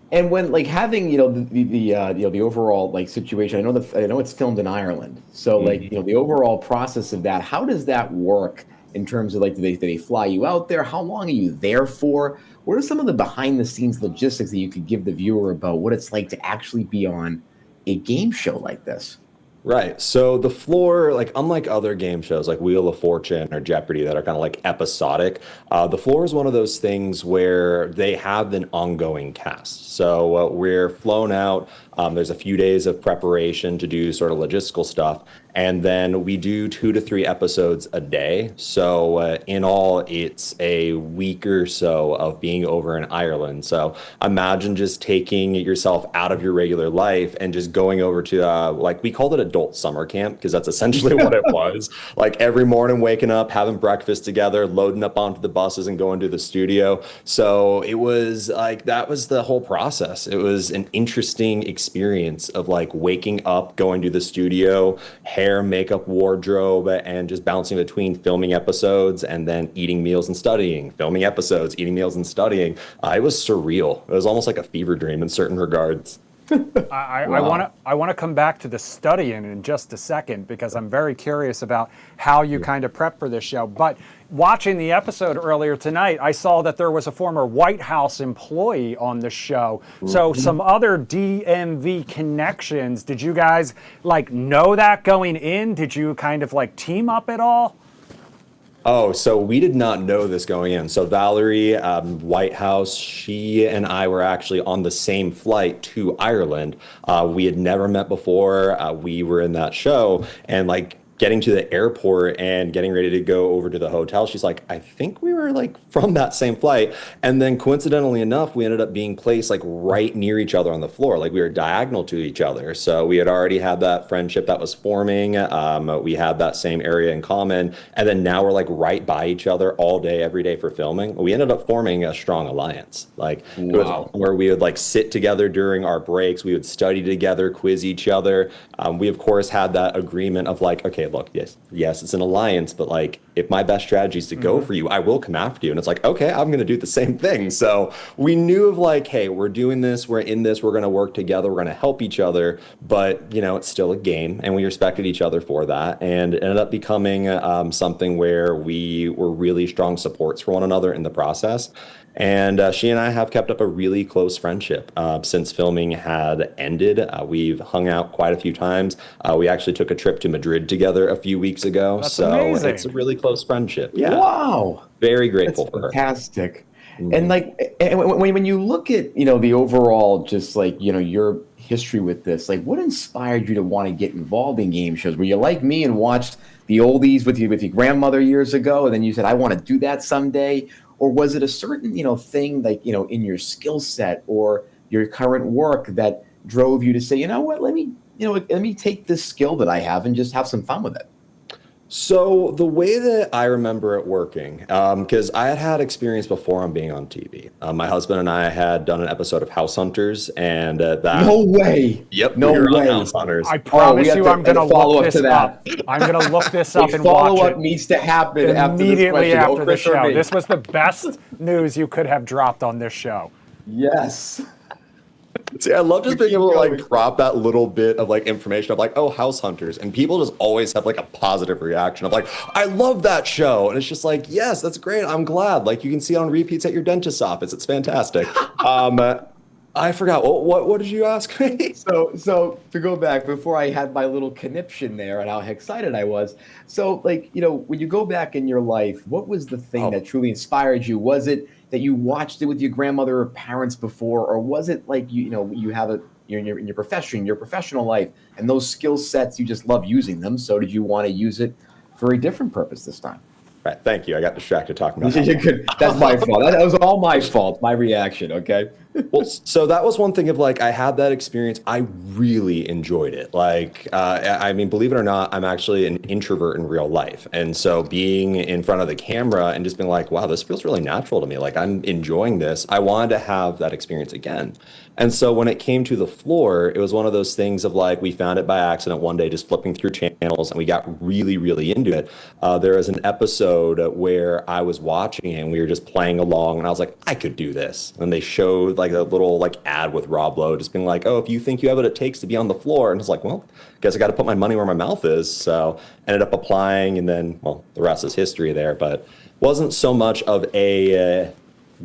And when like having the overall like situation, I know it's filmed in Ireland, so like the overall process of that, how does that work in terms of like do they fly you out there? How long are you there for? What are some of the behind the scenes logistics that you could give the viewer about what it's like to actually be on a game show like this? Right. So The Floor, like unlike other game shows like Wheel of Fortune or Jeopardy that are kind of like episodic, The Floor is one of those things where they have an ongoing cast. So we're flown out. There's a few days of preparation to do sort of logistical stuff. And then we do 2 to 3 episodes a day. So in all, it's a week or so of being over in Ireland. So imagine just taking yourself out of your regular life and just going over to, like we called it adult summer camp, because that's essentially what it was. Like every morning waking up, having breakfast together, loading up onto the buses and going to the studio. So it was like, that was the whole process. It was an interesting experience of like waking up, going to the studio, hair, makeup, wardrobe, and just bouncing between filming episodes and then eating meals and studying, filming episodes, eating meals and studying. It was surreal. It was almost like a fever dream in certain regards. I want to come back to the studying in just a second, because I'm very curious about how you kind of prep for this show. But watching the episode earlier tonight, I saw that there was a former White House employee on the show. So some other DMV connections. Did you guys like know that going in? Did you kind of like team up at all? Oh, so we did not know this going in. So Valerie Whitehouse, she and I were actually on the same flight to Ireland. We had never met before. We were in that show, and like getting to the airport and getting ready to go over to the hotel, she's like, I think we were like from that same flight. And then coincidentally enough, we ended up being placed like right near each other on the floor. Like we were diagonal to each other. So we had already had that friendship that was forming. We had that same area in common. And then now we're like right by each other all day, every day for filming. We ended up forming a strong alliance. Like it was where we would like sit together during our breaks. We would study together, quiz each other. We of course had that agreement of like, okay, look, yes, it's an alliance, but like if my best strategy is to go for you, I will come after you. And it's like, okay, I'm going to do the same thing. So we knew of like, hey, we're doing this, we're in this, we're going to work together, we're going to help each other, but you know, it's still a game, and we respected each other for that, and it ended up becoming something where we were really strong supports for one another in the process. And she and I have kept up a really close friendship since filming had ended. We've hung out quite a few times. We actually took a trip to Madrid together a few weeks ago. That's so amazing. It's a really close friendship. Yeah. Wow. Very grateful for her. Fantastic. And like, and when you look at, you know, the overall, just like, you know, your history with this, like what inspired you to want to get involved in game shows? Were you like me and watched the oldies with your grandmother years ago, and then you said, I want to do that someday? Or was it a certain, you know, thing like, you know, in your skill set or your current work that drove you to say, you know what, let me take this skill that I have and just have some fun with it? So the way that I remember it working, because I had experience before on being on TV. My husband and I had done an episode of House Hunters, and that. No way. Yep. No we were on way. House Hunters. I promise you, I'm going to look this up. that. I'm going to look this up and follow watch up it needs to happen immediately after the Chris or show. me? This was the best news you could have dropped on this show. Yes. See, I love just being able to like drop that little bit of like information of like, oh, House Hunters, and people just always have like a positive reaction of like, I love that show, and it's just like, yes, that's great. I'm glad. Like you can see it on repeats at your dentist's office. It's fantastic. I forgot what did you ask me? So to go back before I had my little conniption there and how excited I was. So like, you know, when you go back in your life, what was the thing that truly inspired you? Was it that you watched it with your grandmother or parents before, or was it like you know you have it in your profession, your professional life, and those skill sets you just love using them? So did you want to use it for a different purpose this time? Right, thank you. I got distracted talking about That's my fault. That was all my fault. My reaction. Okay. Well, so that was one thing of like, I had that experience. I really enjoyed it. Like, I mean, believe it or not, I'm actually an introvert in real life. And so being in front of the camera and just being like, wow, this feels really natural to me. Like I'm enjoying this. I wanted to have that experience again. And so when it came to the floor, it was one of those things of like, we found it by accident one day, just flipping through channels, and we got really, really into it. There was an episode where I was watching it and we were just playing along, and I was like, I could do this. And they showed like a little like ad with Rob Lowe, just being like, oh, if you think you have what it takes to be on the floor. And it's like, well, guess I got to put my money where my mouth is. So ended up applying, and then, well, the rest is history there. But wasn't so much of a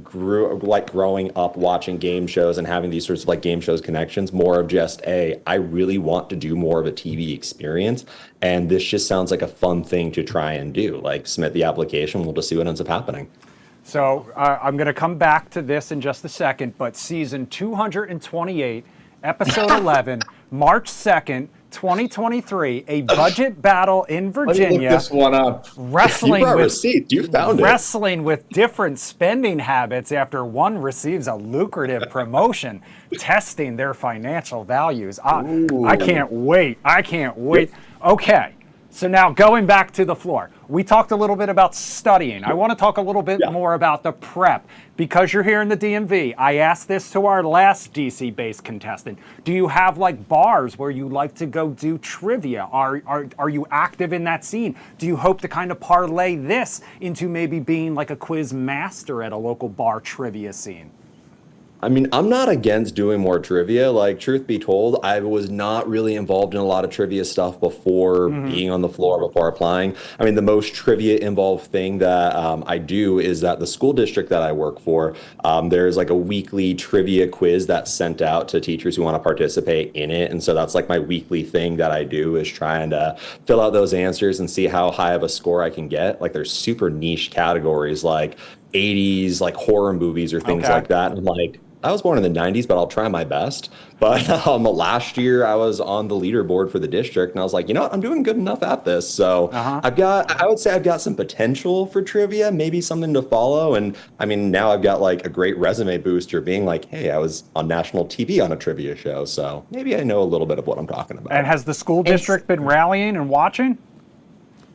growing up watching game shows and having these sorts of like game shows connections, more of just I really want to do more of a TV experience, and this just sounds like a fun thing to try and do. Like submit the application, we'll just see what ends up happening. So I'm going to come back to this in just a second, but season 228, episode 11, March 2nd, 2023, a budget battle in Virginia. Let me look this one up. Wrestling You brought with receipts. You found it. wrestling with different spending habits after one receives a lucrative promotion, testing their financial values. I can't wait. I can't wait. Okay. So now going back to the floor, we talked a little bit about studying. I want to talk a little bit more about the prep. Because you're here in the DMV, I asked this to our last DC-based contestant. Do you have like bars where you like to go do trivia? Are you active in that scene? Do you hope to kind of parlay this into maybe being like a quiz master at a local bar trivia scene? I mean, I'm not against doing more trivia. Like, truth be told, I was not really involved in a lot of trivia stuff before being on the floor, before applying. I mean, the most trivia involved thing that I do is that the school district that I work for, there's like a weekly trivia quiz that's sent out to teachers who want to participate in it. And so that's like my weekly thing that I do, is trying to fill out those answers and see how high of a score I can get. Like, there's super niche categories like 80s, like horror movies or things like that. And I'm like, I was born in the 90s, but I'll try my best. But last year I was on the leaderboard for the district, and I was like, you know what, I'm doing good enough at this. So I would say I've got some potential for trivia, maybe something to follow. And I mean, now I've got like a great resume booster being like, hey, I was on national TV on a trivia show. So maybe I know a little bit of what I'm talking about. And has the school district been rallying and watching?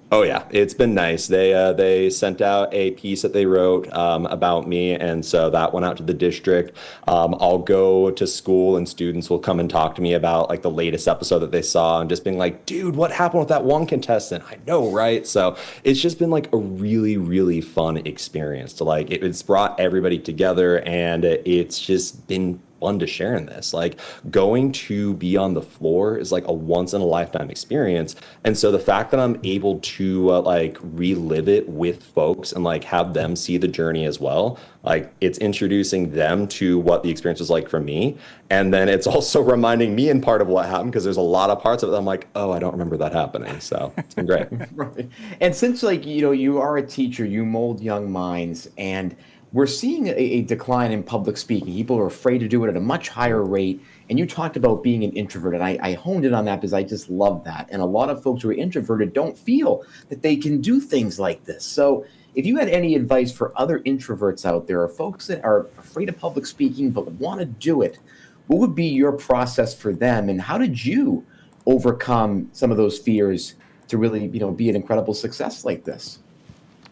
Oh yeah, it's been nice. They sent out a piece that they wrote about me, and so that went out to the district. I'll go to school, and students will come and talk to me about like the latest episode that they saw, and just being like, "Dude, what happened with that one contestant?" I know, right? So it's just been like a really, really fun experience to like. It's brought everybody together, and it's just been fun to share in this. Like, going to be on the floor is like a once in a lifetime experience. And so the fact that I'm able to like relive it with folks and like have them see the journey as well, like it's introducing them to what the experience was like for me. And then it's also reminding me in part of what happened, because there's a lot of parts of it that I'm like, oh, I don't remember that happening. So it's been great. Right. And since like, you know, you are a teacher, you mold young minds, and we're seeing a decline in public speaking. People are afraid to do it at a much higher rate. And you talked about being an introvert, and I honed in on that because I just love that. And a lot of folks who are introverted don't feel that they can do things like this. So if you had any advice for other introverts out there, or folks that are afraid of public speaking but want to do it, what would be your process for them? And how did you overcome some of those fears to really, you know, be an incredible success like this?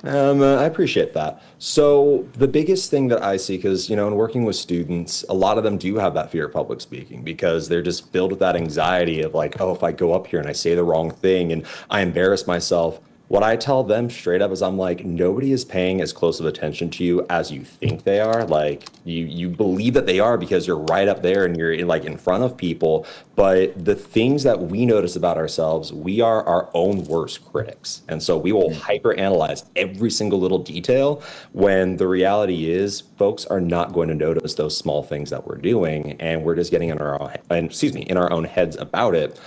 I appreciate that. So the biggest thing that I see, because, you know, in working with students, a lot of them do have that fear of public speaking, because they're just filled with that anxiety of like, oh, if I go up here and I say the wrong thing and I embarrass myself. What I tell them straight up is I'm like, nobody is paying as close of attention to you as you think they are. Like, you believe that they are because you're right up there and you're like in front of people. But the things that we notice about ourselves, we are our own worst critics. And so we will hyperanalyze every single little detail, when the reality is folks are not going to notice those small things that we're doing. And we're just getting in our own heads about it.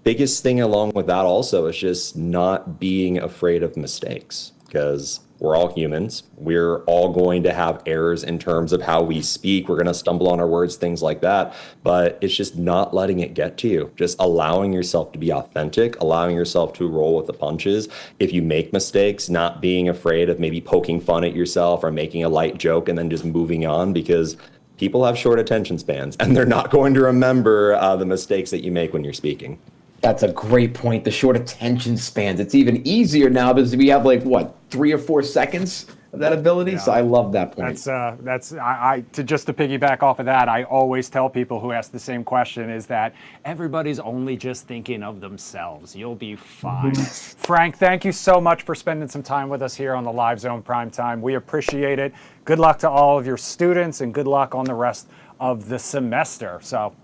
Biggest thing along with that also is just not being afraid of mistakes, because we're all humans. We're all going to have errors in terms of how we speak. We're going to stumble on our words, things like that. But it's just not letting it get to you. Just allowing yourself to be authentic, allowing yourself to roll with the punches. If you make mistakes, not being afraid of maybe poking fun at yourself or making a light joke and then just moving on, because people have short attention spans and they're not going to remember the mistakes that you make when you're speaking. That's a great point. The short attention spans. It's even easier now because we have like what, 3 or 4 seconds of that ability. Yeah. So I love that point. To piggyback off of that, I always tell people who ask the same question is that everybody's only just thinking of themselves. You'll be fine. Frank, thank you so much for spending some time with us here on the Live Zone Primetime. We appreciate it. Good luck to all of your students, and good luck on the rest of the semester. So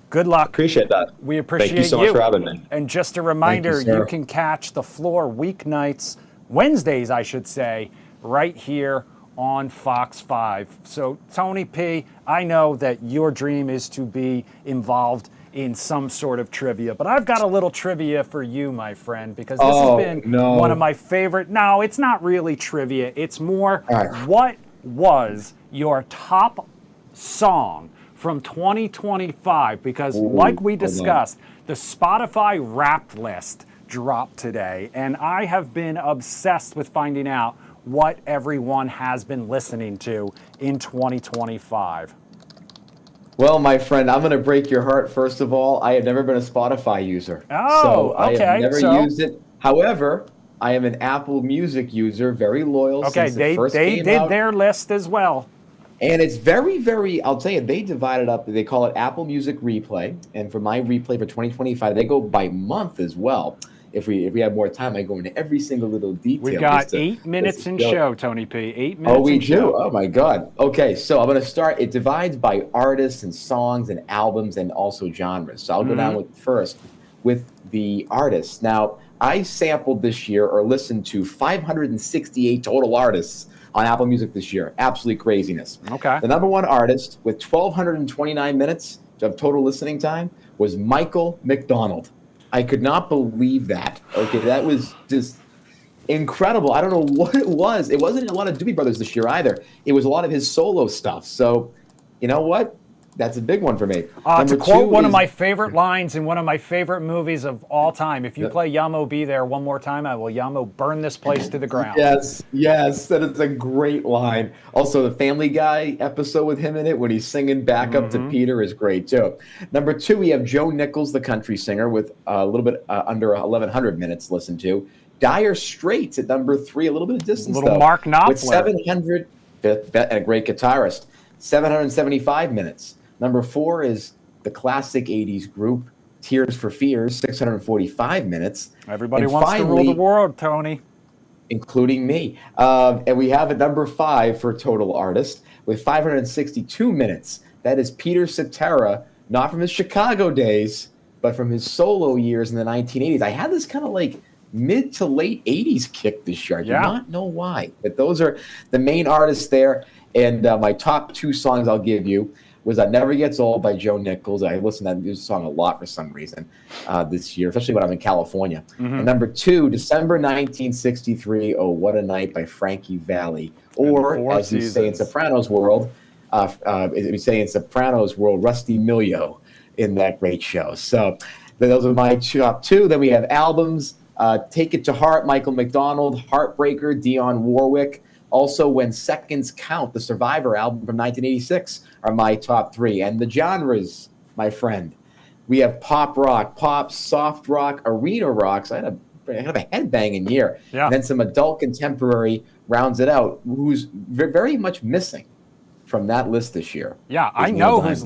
good luck. Appreciate that. We appreciate you. Thank you so much for having me. And just a reminder, you can catch the floor weeknights, Wednesdays, I should say, right here on Fox 5. So, Tony P., I know that your dream is to be involved in some sort of trivia, but I've got a little trivia for you, my friend, because this has been one of my favorite. No, it's not really trivia. It's more, what was your top song from 2025, because like we discussed, the Spotify Wrapped list dropped today, and I have been obsessed with finding out what everyone has been listening to in 2025. Well, my friend, I'm going to break your heart. First of all, I have never been a Spotify user. So I have never used it. However, I am an Apple Music user, very loyal. Okay, since they did their list as well. And it's very, very, I'll tell you, they divide it up. They call it Apple Music Replay. And for my replay for 2025, they go by month as well. if we have more time, I go into every single little detail. We've got just to- 8 minutes just to in show. show, Tony P. 8 minutes Oh, we in do? show. Oh, my God. Okay, so I'm going to start. It divides by artists and songs and albums and also genres. So I'll go down with first with the artists. Now, I sampled this year or listened to 568 total artists on Apple Music this year. Absolute craziness. Okay. The number one artist with 1,229 minutes of total listening time was Michael McDonald. I could not believe that. Okay, that was just incredible. I don't know what it was. It wasn't a lot of Doobie Brothers this year either. It was a lot of his solo stuff. So, you know what? That's a big one for me. To quote one of my favorite lines in one of my favorite movies of all time, if you play Yamo Be There one more time, I will Yamo burn this place to the ground. Yes, that is a great line. Also, the Family Guy episode with him in it when he's singing back up to Peter is great too. Number 2, we have Joe Nichols, the country singer, with a little bit under 1,100 minutes listened to. Dire Straits at number 3, a little bit of distance Little though. Mark Knopfler. With 700, and a great guitarist, 775 minutes. Number 4 is the classic 80s group, Tears for Fears, 645 minutes. Everybody And wants to rule finally, the world, Tony. including me. And we have at number 5 for total artist with 562 minutes. That is Peter Cetera, not from his Chicago days, but from his solo years in the 1980s. I had this kind of like mid to late 80s kick this year. I do not know why, but those are the main artists there. And my top 2 songs I'll give you was Never Gets Old by Joe Nichols. I listened to that song a lot for some reason this year, especially when I'm in California. And number 2, December 1963, Oh, What a Night by Frankie Valli. Or, as we say in Sopranos world, Rusty Milio in that great show. So those are my top 2. Then we have albums. Take It to Heart, Michael McDonald. Heartbreaker, Dionne Warwick. Also, When Seconds Count, the Survivor album from 1986, are my top 3. And the genres, my friend, we have pop rock, pop, soft rock, arena rocks. I had a headbanging year. And then some adult contemporary rounds it out, who's very much missing from that list this year. Yeah, I know who's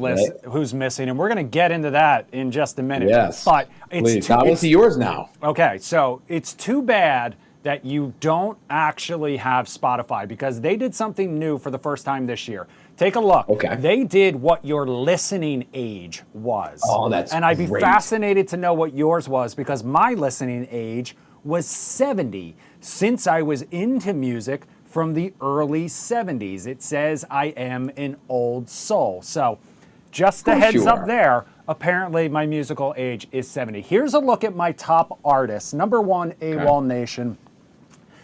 missing, and we're going to get into that in just a minute. Yes, but it's I want to see yours now. Okay, so it's too bad that you don't actually have Spotify because they did something new for the first time this year. Take a look. Okay. They did what your listening age was. Oh, that's And I'd be great. fascinated to know what yours was because my listening age was 70 since I was into music from the early 70s. It says I am an old soul. So just a heads up there, apparently my musical age is 70. Here's a look at my top artists. Number 1, AWOL Nation.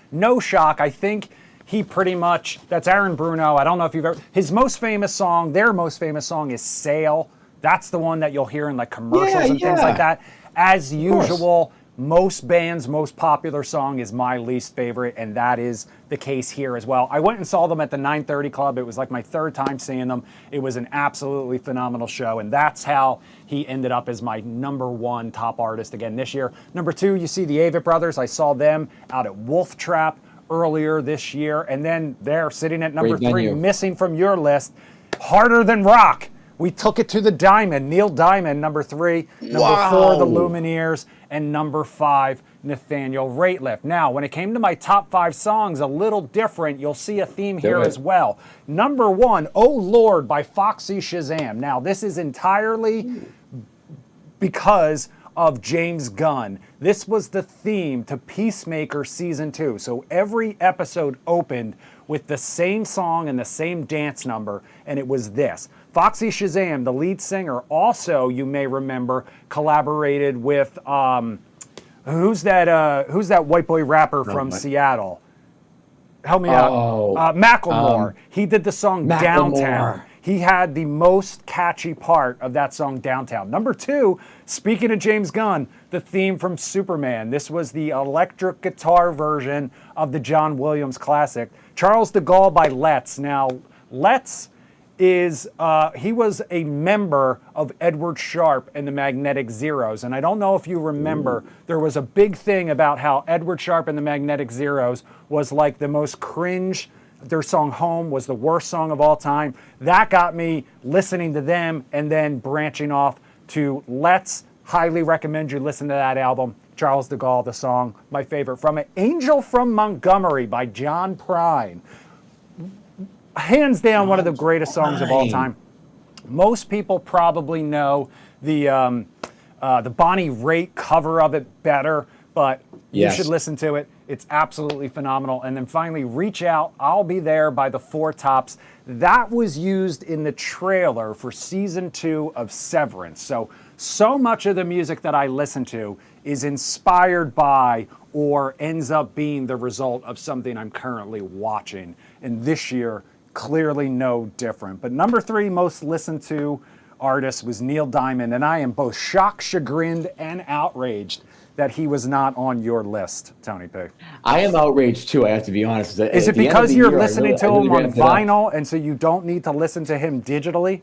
No shock, I think he pretty much, that's Aaron Bruno. I don't know if you've ever, his most famous song, their most famous song is Sail. That's the one that you'll hear in like commercials and things like that. As usual, most bands' most popular song is my least favorite, and that is the case here as well. I went and saw them at the 930 Club. It was like my 3rd time seeing them. It was an absolutely phenomenal show, and that's how he ended up as my number 1 top artist again this year. Number 2, you see the Avett Brothers. I saw them out at Wolf Trap earlier this year, and then they're sitting at number 3, missing from your list, Harder Than Rock. We took it to the Diamond. Neil Diamond, number 3. Number 4, the Lumineers. And number 5, Nathaniel Rateliff. Now, when it came to my top 5 songs, a little different. You'll see a theme here as well. Number 1, Oh Lord by Foxy Shazam. Now, this is entirely because of James Gunn. This was the theme to Peacemaker Season 2. So every episode opened with the same song and the same dance number, and it was this. Foxy Shazam, the lead singer, also, you may remember, collaborated with, who's that white boy rapper from Seattle? Help me out. Macklemore. He did the song Downtown. He had the most catchy part of that song, Downtown. Number 2, speaking of James Gunn, the theme from Superman. This was the electric guitar version of the John Williams classic. Charles de Gaulle by Letts. Now, Letts is, he was a member of Edward Sharpe and the Magnetic Zeros. And I don't know if you remember, there was a big thing about how Edward Sharpe and the Magnetic Zeros was like the most cringe. Their song Home was the worst song of all time. That got me listening to them and then branching off to Let's. Highly recommend you listen to that album. Charles de Gaulle, the song, my favorite, from Angel from Montgomery by John Prine. Hands down, one of the greatest songs of all time. Most people probably know the Bonnie Raitt cover of it better, but you should listen to it. It's absolutely phenomenal. And then finally, Reach Out, I'll Be There by the Four Tops. That was used in the trailer for season 2 of Severance. So much of the music that I listen to is inspired by or ends up being the result of something I'm currently watching. And this year, clearly no different. But number 3 most listened to artist was Neil Diamond, and I am both shocked, chagrined, and outraged that he was not on your list, Tony P. I am outraged too, I have to be honest. Is it because you're listening to him on vinyl and so you don't need to listen to him digitally?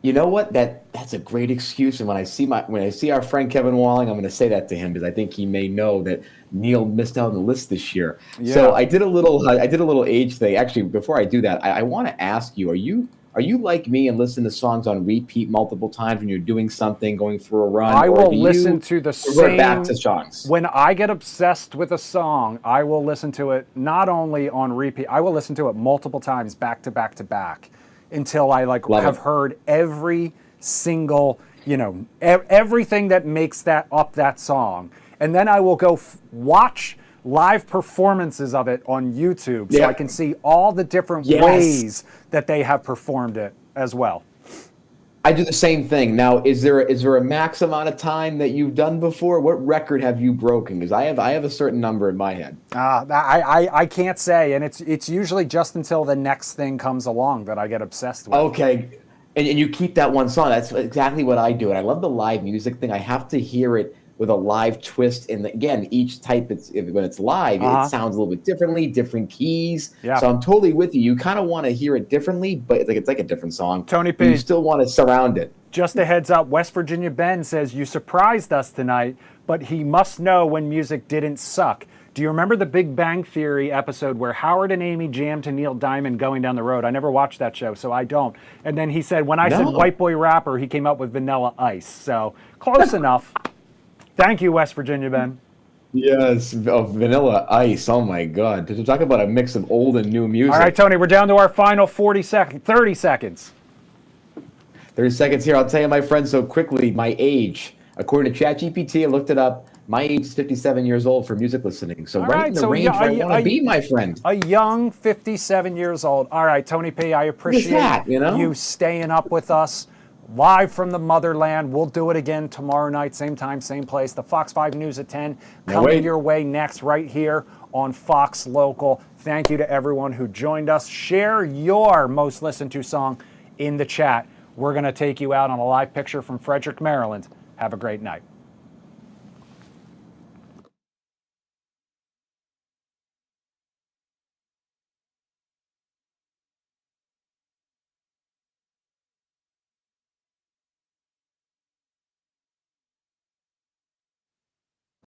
You know what? That's a great excuse. And when I see our friend Kevin Walling, I'm going to say that to him because I think he may know that Neil missed out on the list this year. Yeah. So I did a little age thing. Actually, before I do that, I want to ask you: Are you like me and listen to songs on repeat multiple times when you're doing something, going through a run? I will listen to the same. Back to songs. When I get obsessed with a song, I will listen to it not only on repeat. I will listen to it multiple times, back to back to back, until I have heard every single, everything that makes that song, and then I will go watch live performances of it on YouTube so I can see all the different ways that they have performed it as well. I do the same thing. Now, is there a max amount of time that you've done before? What record have you broken? Because I have a certain number in my head. I can't say, and it's usually just until the next thing comes along that I get obsessed with. Okay, and you keep that one song. That's exactly what I do. And I love the live music thing. I have to hear it with a live twist, and again, each type when it's live, it sounds a little bit differently, different keys. Yeah. So I'm totally with you. You kind of want to hear it differently, but it's like a different song. Tony P. You still want to surround it. Just a heads up, West Virginia Ben says, you surprised us tonight, but he must know when music didn't suck. Do you remember the Big Bang Theory episode where Howard and Amy jammed to Neil Diamond Going Down the Road? I never watched that show, so I don't. And then he said, when I said white boy rapper, he came up with Vanilla Ice. So close enough. Thank you, West Virginia Ben. Yes, Vanilla Ice. Oh my God. To talk about a mix of old and new music. All right, Tony, we're down to our final 30 seconds. 30 seconds here. I'll tell you, my friend, so quickly, my age. According to ChatGPT, I looked it up. My age is 57 years old for music listening. So right in the range where I want to be, my friend. A young 57 years old. All right, Tony P., I appreciate you staying up with us. Live from the motherland. We'll do it again tomorrow night, same time, same place. The Fox 5 News at 10 coming your way next right here on Fox Local. Thank you to everyone who joined us. Share your most listened to song in the chat. We're going to take you out on a live picture from Frederick, Maryland. Have a great night.